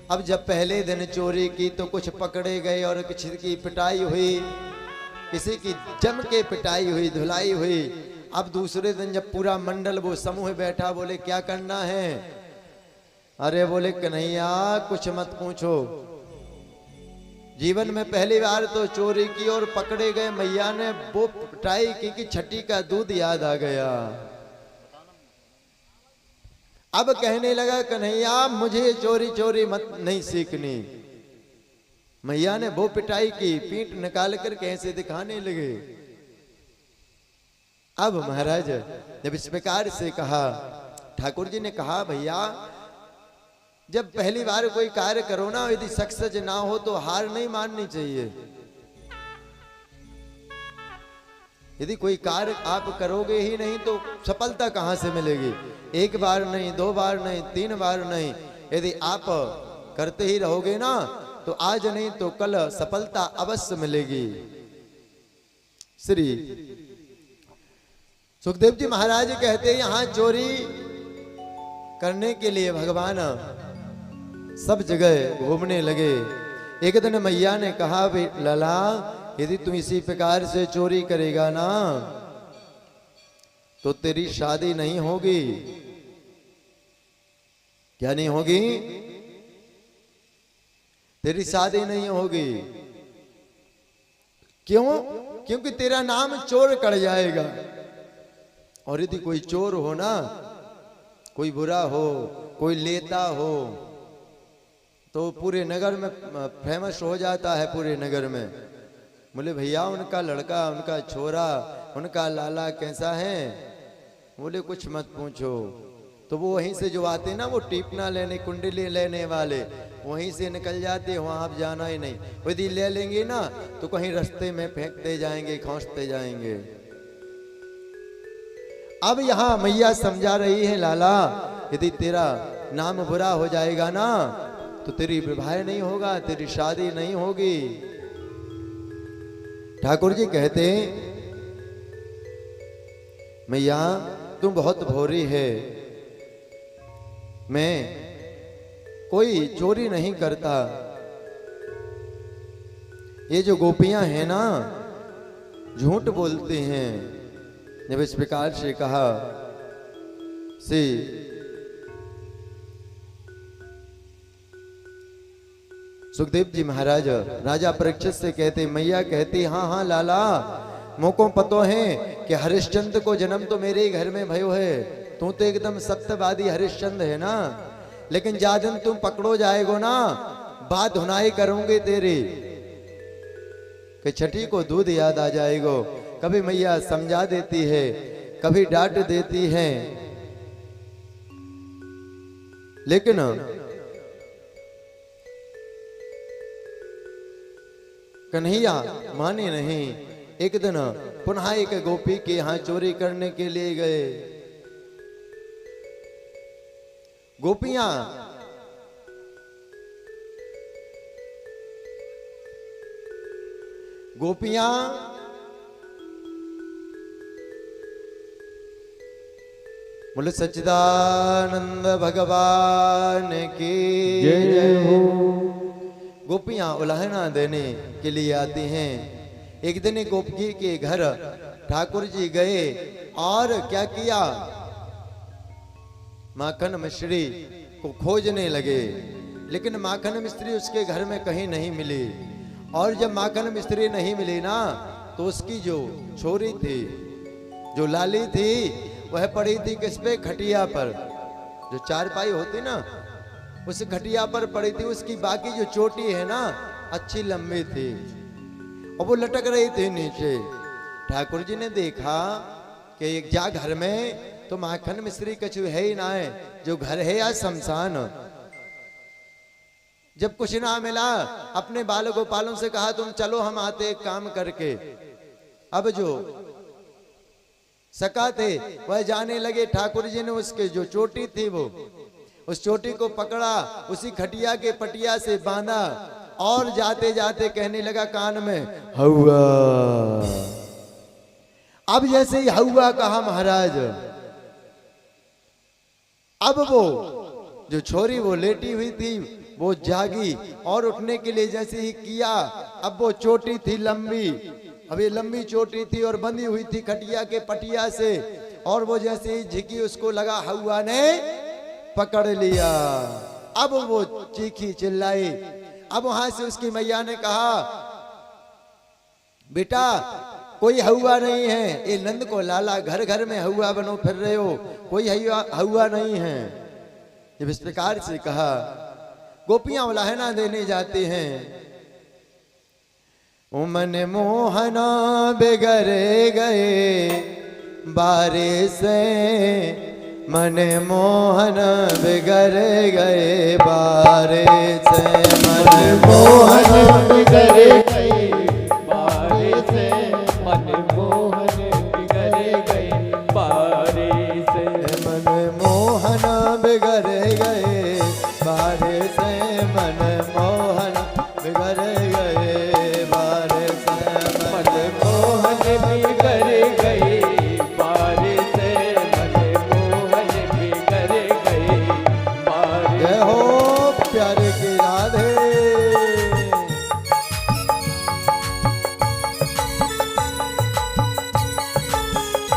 अब जब पहले दिन चोरी की तो कुछ पकड़े गए और किसी की पिटाई हुई, किसी की जम के पिटाई हुई, धुलाई हुई। अब दूसरे दिन जब पूरा मंडल वो समूह बैठा, बोले क्या करना है? अरे बोले कन्हैया कुछ मत पूछो, जीवन में पहली बार तो चोरी की और पकड़े गए। मैया ने वो पिटाई की कि छठी का दूध याद आ गया। अब कहने लगा कन्हैया मुझे चोरी चोरी मत नहीं सीखनी। मैया ने वो पिटाई की, पीठ निकाल कर कैसे दिखाने लगे। अब महाराज जब इस प्रकार से कहा, ठाकुर जी ने कहा भैया जब पहली बार कोई कार्य करो ना, यदि सक्सेस ना हो तो हार नहीं माननी चाहिए। यदि कोई कार्य आप करोगे ही नहीं तो सफलता कहां से मिलेगी? एक बार नहीं, दो बार नहीं, तीन बार नहीं, यदि आप करते ही रहोगे ना तो आज नहीं तो कल सफलता अवश्य मिलेगी। श्री सुखदेव जी महाराज कहते हैं यहां चोरी करने के लिए भगवान सब जगह घूमने लगे। एक दिन मैया ने कहा भाई लला यदि तू इसी प्रकार से चोरी करेगा ना तो तेरी शादी नहीं होगी। क्या नहीं होगी? तेरी शादी नहीं होगी। क्यों? क्योंकि तेरा नाम चोर कर जाएगा। और यदि कोई चोर हो ना, कोई बुरा हो, कोई लेता हो तो पूरे नगर में फेमस हो जाता है। पूरे नगर में बोले भैया उनका लड़का, उनका छोरा, उनका लाला कैसा है? बोले कुछ मत पूछो। तो वो वहीं से जो आते ना, वो टीपना लेने, कुंडली लेने वाले वहीं से निकल जाते, वहां आप जाना ही नहीं। यदि ले लेंगे ना तो कहीं रास्ते में फेंकते जाएंगे, खोसते जाएंगे। अब यहां मैया समझा रही है लाला यदि तेरा नाम बुरा हो जाएगा ना तो तेरी विवाह नहीं होगा, तेरी शादी नहीं होगी। ठाकुर जी कहते मैया तुम बहुत भोरी है, मैं कोई चोरी नहीं करता। ये जो गोपियां हैं ना झूठ बोलती हैं। जब इस प्रकार से कहा से सुखदेव जी महाराज राजा परीक्षित से कहते, मैया कहती हाँ हाँ लाला मोको पतो है कि हरिश्चंद्र को जन्म तो मेरे ही घर में भयो है। तू तो एकदम सत्यवादी हरिश्चंद्र है ना, लेकिन जा दिन तुम पकड़ो जाएगो ना बात धुनाई करूंगी तेरी कि छठी को दूध याद आ जाएगो। कभी मैया समझा देती है, कभी डांट देती है, लेकिन कन्हैया माने नहीं। एक दिन पुनः एक गोपी के यहां चोरी करने के लिए गए। गोपियां बोले सच्चिदानंद भगवान की जय जय हो। गोपियां उलाहना देने के लिए आती हैं। एक दिन गोपी के घर ठाकुर जी गए और क्या किया, माखन मिश्री को खोजने लगे, लेकिन माखन मिश्री उसके घर में कहीं नहीं मिली। और जब माखन मिश्री नहीं मिली ना तो उसकी जो छोरी थी, जो लाली थी, वह पड़ी थी किस पे? खटिया पर। जो चारपाई होती ना उस खटिया पर पड़ी थी। उसकी बाकी जो चोटी है ना अच्छी लंबी थी और वो लटक रही थी नीचे। ठाकुर जी ने देखा कि एक जा घर में तो माखन मिश्री कछु है ही ना है, जो घर है या शमशान। जब कुछ ना मिला अपने बाल गोपालों से कहा तुम चलो हम आते एक काम करके। अब जो सका थे वह जाने लगे। ठाकुर जी ने उसके जो चोटी थी वो उस चोटी को पकड़ा, उसी खटिया के पटिया से बांधा और जाते जाते कहने लगा कान में हौवा। अब जैसे ही हौवा कहा महाराज, अब वो जो छोरी वो लेटी हुई थी वो जागी और उठने के लिए जैसे ही किया, अब वो चोटी थी लंबी, अब ये लंबी चोटी थी और बंधी हुई थी खटिया के पटिया से, और वो जैसे ही झिकी उसको लगा हवा ने पकड़ लिया। अब वो चीखी चिल्लाई। अब वहां से उसकी मैया ने कहा, बेटा कोई हवा नहीं है, ये नंद को लाला घर घर में हवा बनो फिर रहे हो, कोई हवा नहीं है। जब इस प्रकार से कहा, गोपियां उलाहना देने जाती हैं। मन मोहना बिगड़े गए बारिश से, मन मोहन बिगड़ गए बारिश से, मन मोहन बिगड़ गए बारिश से, मन मोहन बिगड़ गए बारिश से, मन मोहन बिगड़ गए बारिश से, मन मोहन बिगड़ गए बारिश से, मन मोहन बिगड़ गए बारिश से, मन मोहन बिगड़ गए बारिश। जय हो प्यारे की राधे।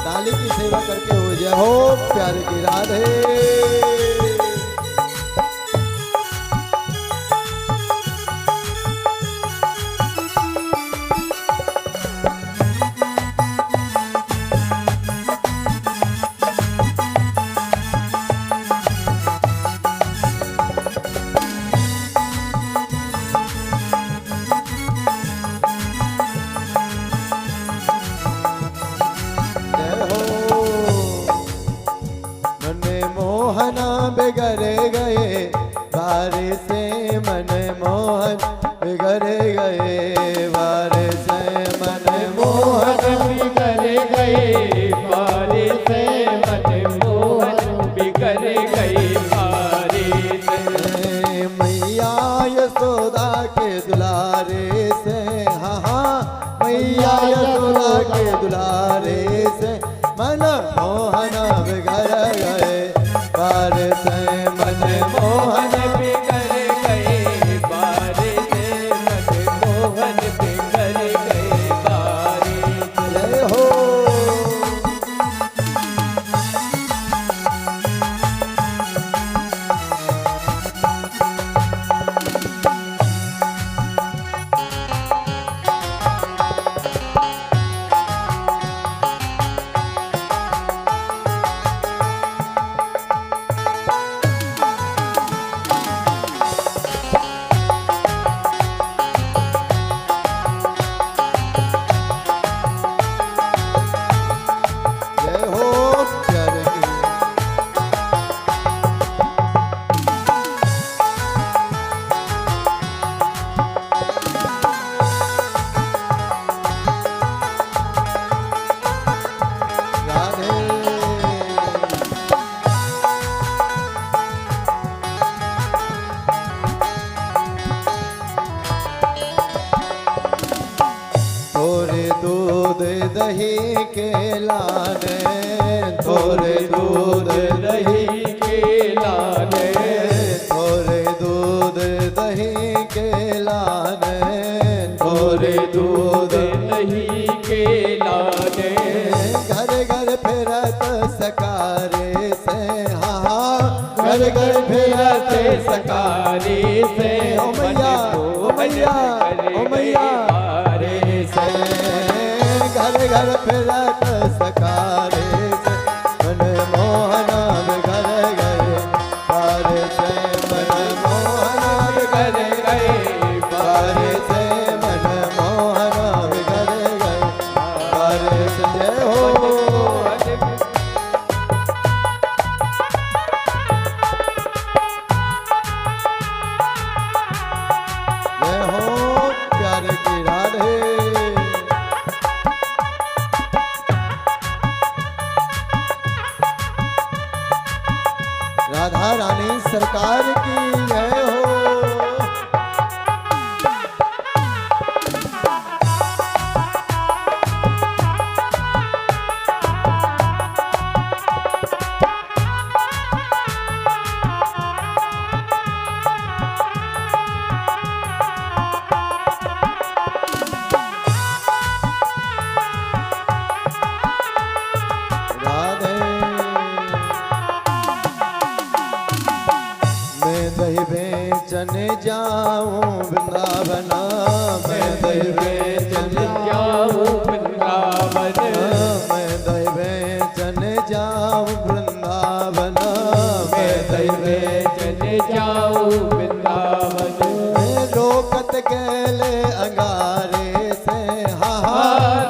ताली की सेवा करके हो, जय हो प्यारे की राधे। बिगड़ गए बारिश से, मन मोहन बिगड़ गए बारिश से, मन मोहन बिगड़ गए बारिश से, मन मोहन बिगड़ गए बारिश से। मैया यशोदा के दुलारे से, हाँ हाँ मैया यशोदा के दुलारे से, मन मोहन बिगड़ गए बारिश से, मन मोहन बिगड़ गए बारिश से, मन मोहन बिगड़ गए बारिश। जय हो। दही के लाने, थोड़े दूध दही के लाने, थोड़े दूध दही के लाने, थोड़े दूध दही के लाने, घर घर फिरत सकारे से, हाँ घर घर फिरत सकारे से, ओ मैया ओ मैया ओ मैया से, घर घर फिरत सकारे से, मन मोहन बिगड़ गए बारिश से, मन मोहन बिगड़ गए बारिश से, मन मोहन बिगड़ गए बारिश। जय हो। जय हो प्यारे की राधे। दही बेचन जाऊं वृंदावन, मैं दही बेचन जाऊं वृंदावन, मैं दही बेचन जाऊं वृंदावन, मैं दही बेचन जाऊं वृंदावन। रोकत गेले अंगारे से, हा हा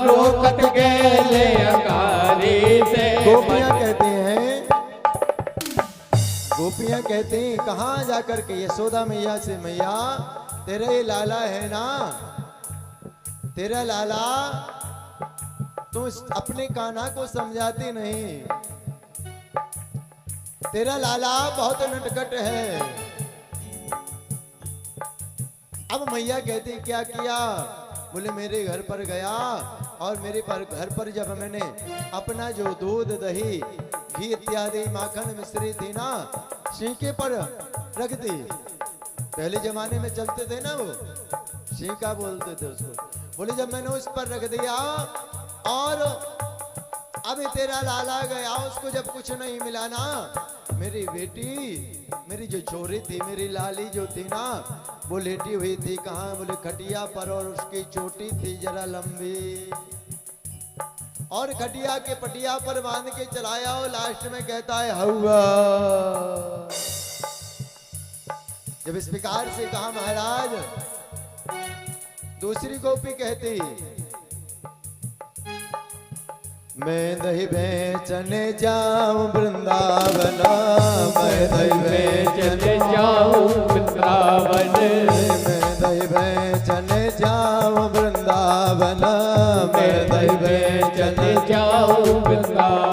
रोकत गेले अंगारे से। गोपियां कहती हैं, गोपियां कहती हैं कहाँ जाकर के यशोदा मैया से, मैया तेरा ये लाला है ना, तेरा लाला, तुम अपने कान्हा को समझाती नहीं, तेरा लाला बहुत नटखट है। अब मैया कहती क्या किया, बोले मेरे घर पर गया और मेरे घर पर जब मैंने अपना जो दूध दही घी इत्यादि माखन मिश्री थी ना सीके पर रख दी। पहले जमाने में चलते थे ना वो सीका बोलते थे उसको, बोले जब मैंने उस पर रख दिया और अभी तेरा लाला गया, उसको जब कुछ नहीं मिला ना, मेरी बेटी, मेरी जो छोरी थी, मेरी लाली जो थी ना, वो लेटी हुई थी कहाँ, बोले खटिया पर, और उसकी चोटी थी जरा लंबी, और खटिया के पटिया पर बांध के चलाया, और लास्ट में कहता है हवा। जब इस प्रकार से कहा महाराज, दूसरी गोपी कहती मैं दही बेचन जाऊं वृंदावन, मैं दही बेचन जाऊं वृंदावन, मैं दही बेचन जाऊं वृंदावन, मैं दही बेचन जाऊं वृंदावन।